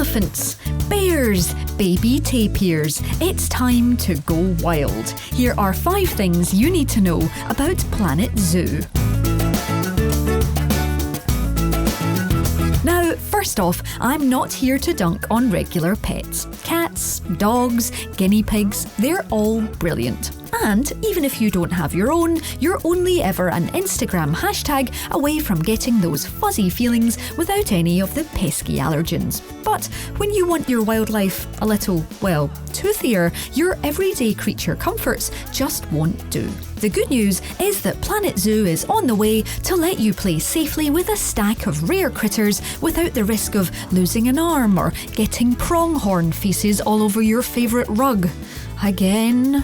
elephants, bears, baby tapirs. It's time to go wild. Here are 5 things you need to know about Planet Zoo. Now, first off, I'm not here to dunk on regular pets. Cats, dogs, guinea pigs, they're all brilliant. And even if you don't have your own, you're only ever an Instagram hashtag away from getting those fuzzy feelings without any of the pesky allergens. But when you want your wildlife a little, well, toothier, your everyday creature comforts just won't do. The good news is that Planet Zoo is on the way to let you play safely with a stack of rare critters without the risk of losing an arm or getting pronghorn faces all over your favourite rug. Again.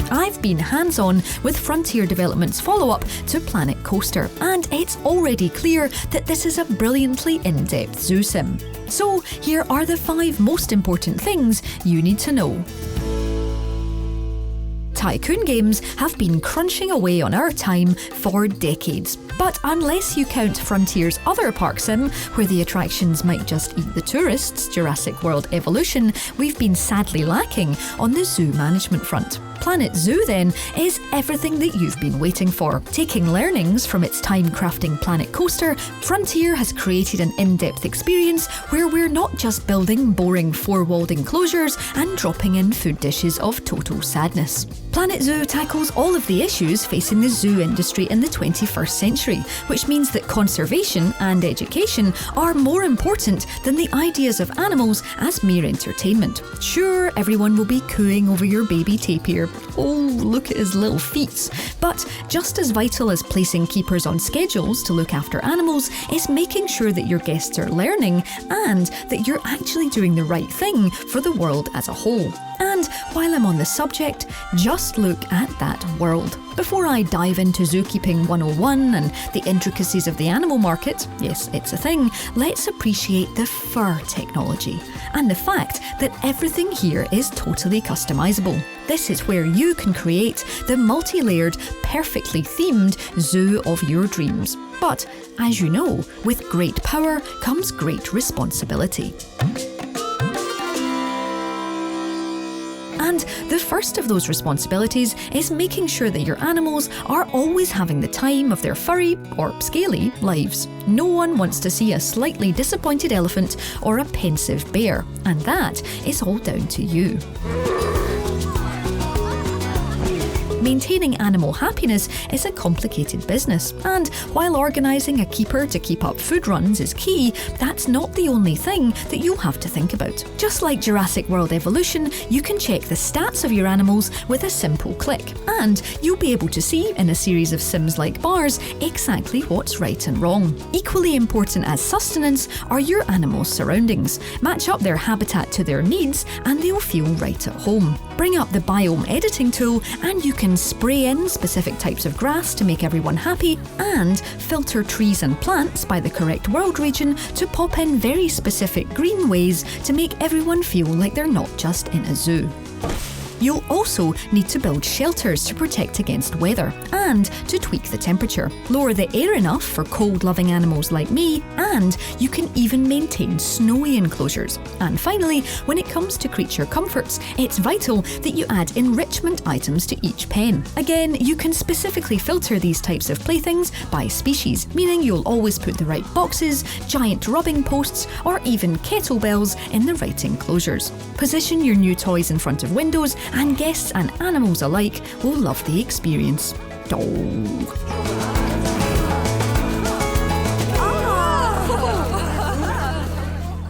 I've been hands-on with Frontier Development's follow-up to Planet Coaster, and it's already clear that this is a brilliantly in-depth zoo sim. So here are the 5 most important things you need to know. Tycoon games have been crunching away on our time for decades. But unless you count Frontier's other park sim, where the attractions might just eat the tourists, Jurassic World Evolution, we've been sadly lacking on the zoo management front. Planet Zoo, then, is everything that you've been waiting for. Taking learnings from its time crafting Planet Coaster, Frontier has created an in-depth experience where we're not just building boring 4-walled enclosures and dropping in food dishes of total sadness. Planet Zoo tackles all of the issues facing the zoo industry in the 21st century, which means that conservation and education are more important than the ideas of animals as mere entertainment. Sure, everyone will be cooing over your baby tapir. Oh, look at his little feet. But just as vital as placing keepers on schedules to look after animals is making sure that your guests are learning and that you're actually doing the right thing for the world as a whole. And while I'm on the subject, just look at that world. Before I dive into Zookeeping 101 and the intricacies of the animal market, yes, it's a thing, let's appreciate the fur technology and the fact that everything here is totally customizable. This is where you can create the multi-layered, perfectly themed zoo of your dreams. But, as you know, with great power comes great responsibility. And the first of those responsibilities is making sure that your animals are always having the time of their furry or scaly lives. No one wants to see a slightly disappointed elephant or a pensive bear, and that is all down to you. Maintaining animal happiness is a complicated business, and while organising a keeper to keep up food runs is key, that's not the only thing that you'll have to think about. Just like Jurassic World Evolution, you can check the stats of your animals with a simple click, and you'll be able to see in a series of sims like bars exactly what's right and wrong. Equally important as sustenance are your animals' surroundings. Match up their habitat to their needs and they'll feel right at home. Bring up the biome editing tool and you can spray in specific types of grass to make everyone happy, and filter trees and plants by the correct world region to pop in very specific green ways to make everyone feel like they're not just in a zoo. You'll also need to build shelters to protect against weather and to tweak the temperature. Lower the air enough for cold-loving animals like me, and you can even maintain snowy enclosures. And finally, when it comes to creature comforts, it's vital that you add enrichment items to each pen. Again, you can specifically filter these types of playthings by species, meaning you'll always put the right boxes, giant rubbing posts, or even kettlebells in the right enclosures. Position your new toys in front of windows, and guests and animals alike will love the experience.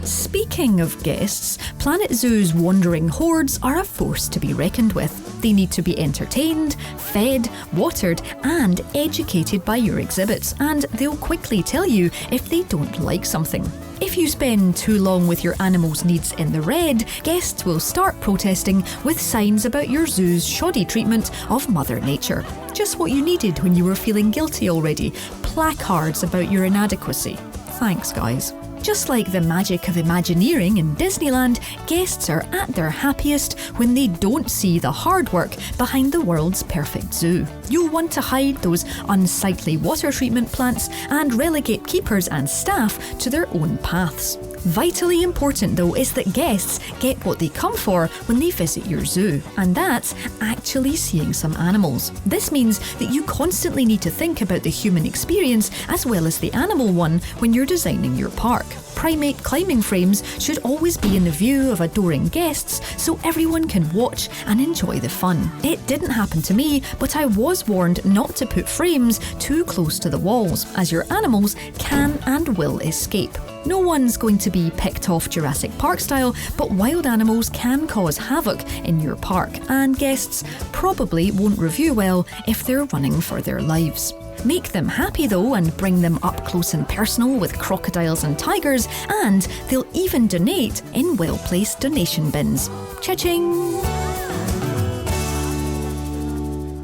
Speaking of guests, Planet Zoo's wandering hordes are a force to be reckoned with. They need to be entertained, fed, watered, and educated by your exhibits, and they'll quickly tell you if they don't like something. If you spend too long with your animals' needs in the red, guests will start protesting with signs about your zoo's shoddy treatment of Mother Nature. Just what you needed when you were feeling guilty already. Placards about your inadequacy. Thanks, guys. Just like the magic of Imagineering in Disneyland, guests are at their happiest when they don't see the hard work behind the world's perfect zoo. You'll want to hide those unsightly water treatment plants and relegate keepers and staff to their own paths. Vitally important though is that guests get what they come for when they visit your zoo, and that's actually seeing some animals. This means that you constantly need to think about the human experience as well as the animal one when you're designing your park. Primate climbing frames should always be in the view of adoring guests so everyone can watch and enjoy the fun. It didn't happen to me, but I was warned not to put frames too close to the walls, as your animals can and will escape. No one's going to be picked off Jurassic Park style, but wild animals can cause havoc in your park, and guests probably won't review well if they're running for their lives. Make them happy though and bring them up close and personal with crocodiles and tigers, and they'll even donate in well-placed donation bins. Cha-ching!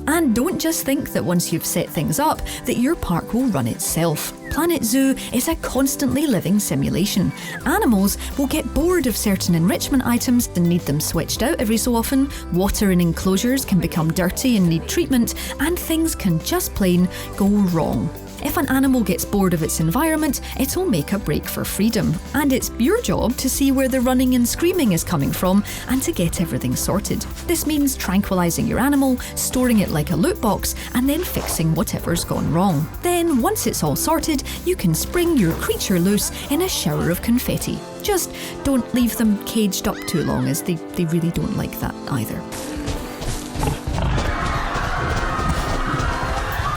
And don't just think that once you've set things up that your park will run itself. Planet Zoo is a constantly living simulation. Animals will get bored of certain enrichment items and need them switched out every so often, water in enclosures can become dirty and need treatment, and things can just plain go wrong. If an animal gets bored of its environment, it'll make a break for freedom. And it's your job to see where the running and screaming is coming from and to get everything sorted. This means tranquilizing your animal, storing it like a loot box, and then fixing whatever's gone wrong. Then, once it's all sorted, you can spring your creature loose in a shower of confetti. Just don't leave them caged up too long, as they really don't like that either.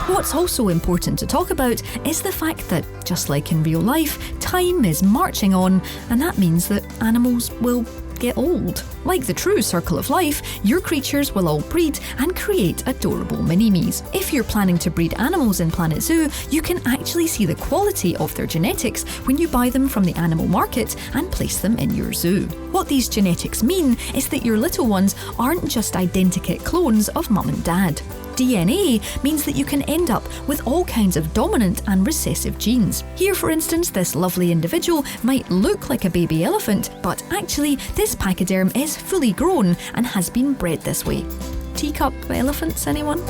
What's also important to talk about is the fact that, just like in real life, time is marching on, and that means that animals will get old. Like the true circle of life, your creatures will all breed and create adorable mini-me's. If you're planning to breed animals in Planet Zoo, you can actually see the quality of their genetics when you buy them from the animal market and place them in your zoo. What these genetics mean is that your little ones aren't just identikit clones of mum and dad. DNA means that you can end up with all kinds of dominant and recessive genes. Here, for instance, this lovely individual might look like a baby elephant, but actually this pachyderm is fully grown and has been bred this way. Teacup elephants, anyone?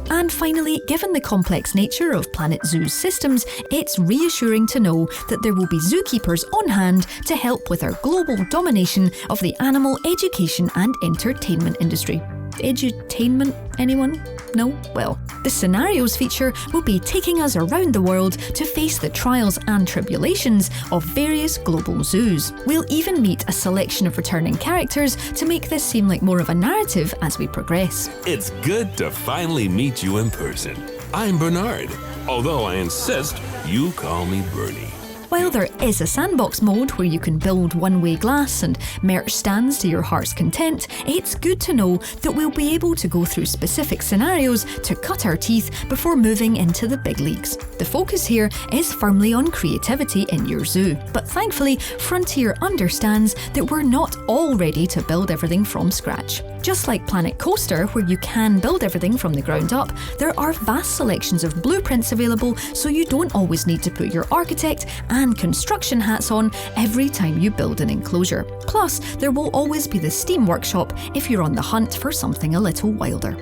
And finally, given the complex nature of Planet Zoo's systems, it's reassuring to know that there will be zookeepers on hand to help with our global domination of the animal education and entertainment industry. Edutainment, anyone? No? Well, the Scenarios feature will be taking us around the world to face the trials and tribulations of various global zoos. We'll even meet a selection of returning characters to make this seem like more of a narrative as we progress. It's good to finally meet you in person. I'm Bernard, although I insist you call me Bernie. While there is a sandbox mode where you can build one-way glass and merch stands to your heart's content, it's good to know that we'll be able to go through specific scenarios to cut our teeth before moving into the big leagues. The focus here is firmly on creativity in your zoo, but thankfully Frontier understands that we're not all ready to build everything from scratch. Just like Planet Coaster, where you can build everything from the ground up, there are vast selections of blueprints available, so you don't always need to put your architect and construction hats on every time you build an enclosure. Plus, there will always be the Steam Workshop if you're on the hunt for something a little wilder.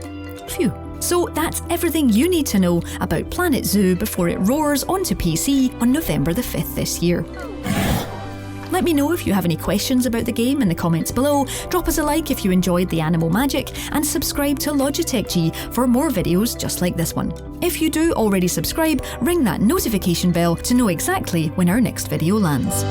Phew. So that's everything you need to know about Planet Zoo before it roars onto PC on November the 5th this year. Let me know if you have any questions about the game in the comments below, drop us a like if you enjoyed the animal magic, and subscribe to Logitech G for more videos just like this one. If you do already subscribe, ring that notification bell to know exactly when our next video lands.